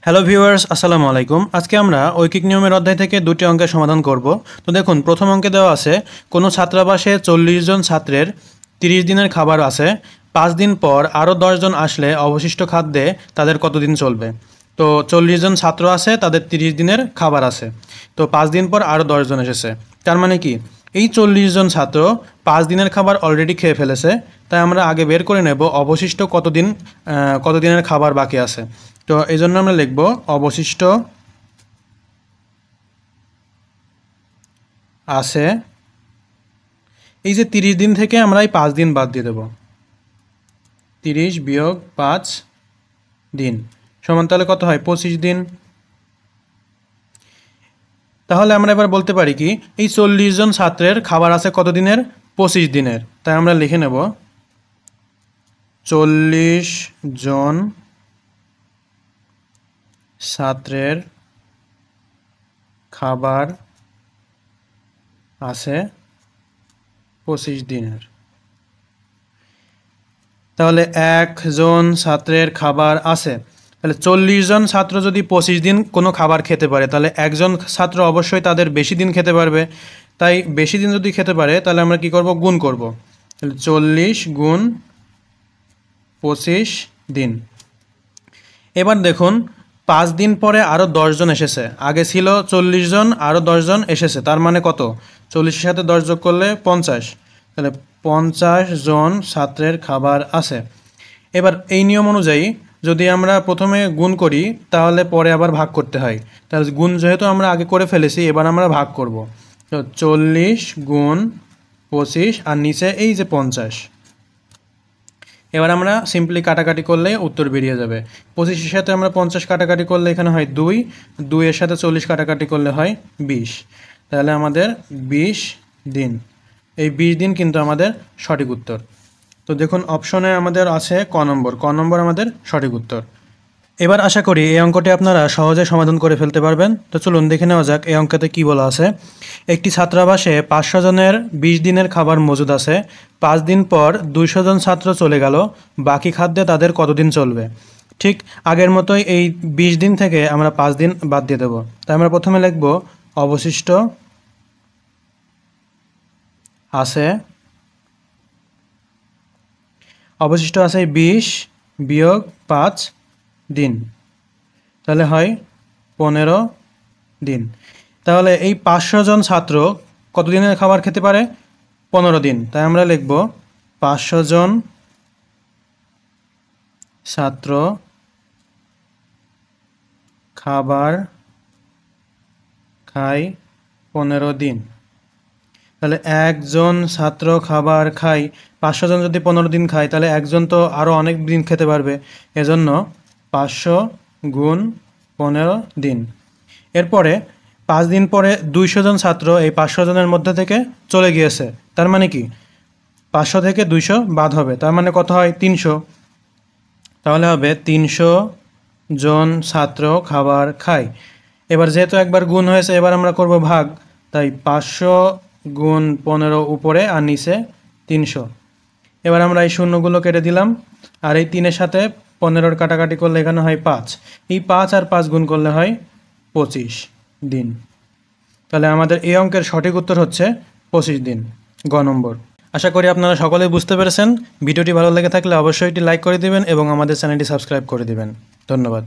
Hello viewers, আসসালামু আলাইকুম। আজকে আমরা ঐকিক নিয়মের অধ্যায় থেকে দুটি অঙ্কের সমাধান করব। তো দেখুন, প্রথম অঙ্কে দেওয়া আছে কোনো ছাত্রাবাসে 40 জন ছাত্রের 30 দিনের খাবার আছে। 5 দিন পর আরও 10 জন আসলে অবশিষ্ট খাদ্যে তাদের কতদিন চলবে। তো 40 জন ছাত্র আছে, তাদের 30 দিনের খাবার আছে। তো 5 দিন পর আরও 10 জন এসেছে। তার মানে কি, এই 40 জন ছাত্র 5 দিনের খাবার অলরেডি খেয়ে ফেলেছে। তাই আমরা আগে বের করে নেব অবশিষ্ট কতদিনের খাবার বাকি আছে। তো এই জন্য আমরা লিখব অবশিষ্ট আছে। এই যে 30 দিন থেকে আমরা এই 5 দিন বাদ দিয়ে দেব। 30 বিয়োগ 5 দিন সমান তাহলে কত হয়? 25 দিন। তাহলে আমরা এবার বলতে পারি কি, এই 40 জন ছাত্রের খাবার আছে কত দিনের? 25 দিনের। তাই আমরা লিখে নেব 40 জন ছাত্রের খাবার আছে 25 দিনের। তাহলে একজন ছাত্রের খাবার আছে, তাহলে 40 জন ছাত্র যদি 25 দিন কোনো খাবার খেতে পারে, তাহলে একজন ছাত্র অবশ্যই তাদের বেশি দিন খেতে পারবে। তাই বেশি দিন যদি খেতে পারে, তাহলে আমরা কি করব? গুণ করব। তাহলে 40 গুণ 25 দিন। এবার দেখুন, 5 দিন পরে আরও 10 জন এসেছে। আগে ছিল 40 জন, আরও 10 জন এসেছে। তার মানে কত? 40-এর সাথে 10 যোগ করলে 50। তাহলে 50 জন ছাত্রের খাবার আছে। এবার এই নিয়ম অনুযায়ী যদি আমরা প্রথমে গুণ করি, তাহলে পরে আবার ভাগ করতে হয়। তাহলে গুণ যেহেতু আমরা আগে করে ফেলেছি, এবার আমরা ভাগ করব। তো 40 গুণ 25 আর নিচে এই যে 50। এবার আমরা সিম্পলি কাটাকাটি করলে উত্তর বেরিয়ে যাবে। 25-এর সাথে আমরা 50 কাটাকাটি করলে এখানে হয় 2, 2-এর সাথে 40 কাটাকাটি করলে হয় 20। তাহলে আমাদের 20 দিন। এই 20 দিন কিন্তু আমাদের সঠিক উত্তর। তো দেখুন, অপশনে আমাদের আছে ক নম্বর আমাদের সঠিক উত্তর। এবার আশা করি এই অঙ্কটি আপনারা সহজে সমাধান করে ফেলতে পারবেন। তো চলুন দেখে নেওয়া যাক এই অঙ্কতে কী বলা আছে। একটি ছাত্রাবাসে 500 জনের 20 দিনের খাবার মজুদ আছে। 5 দিন পর 200 জন ছাত্র চলে গেল, বাকি খাদ্যে তাদের কতদিন চলবে। ঠিক আগের মতোই এই 20 দিন থেকে আমরা 5 দিন বাদ দিয়ে দেবো। তাই আমরা প্রথমে লিখব অবশিষ্ট আছে। অবশিষ্ট আছে 20 বিয়োগ 5 দিন, তাহলে হয় 15 দিন। তাহলে এই 500 জন ছাত্র কতদিনের খাবার খেতে পারে? 15 দিন। তাই আমরা লিখব 500 জন ছাত্র খাবার খায় 15 দিন। তাহলে একজন ছাত্র খাবার খায়, 500 জন যদি 15 দিন খায়, তাহলে একজন তো আরও অনেক দিন খেতে পারবে। এজন্য 500 গুণ 15 দিন। এরপরে 5 দিন পরে 200 জন ছাত্র এই 500 জনের মধ্যে থেকে চলে গিয়েছে। তার মানে কি, 500 থেকে 200 বাদ হবে। তার মানে কত হয়? 300। তাহলে হবে 300 জন ছাত্র খাবার খায়। এবার যেহেতু একবার গুণ হয়েছে, এবার আমরা করব ভাগ। তাই 500 গুণ 15 উপরে আর নিচে 300। এবার আমরা এই শূন্যগুলো কেটে দিলাম, আর এই 3-এর সাথে 15-র কাটাকাটি করলে এখানে হয় 5। এই 5 আর 5 গুণ করলে হয় 25 দিন। তাহলে আমাদের এই অঙ্কের সঠিক উত্তর হচ্ছে 25 দিন, গ নম্বর। আশা করি আপনারা সকলেই বুঝতে পেরেছেন। ভিডিওটি ভালো লেগে থাকলে অবশ্যই এটি লাইক করে দিবেন এবং আমাদের চ্যানেলটি সাবস্ক্রাইব করে দিবেন। ধন্যবাদ।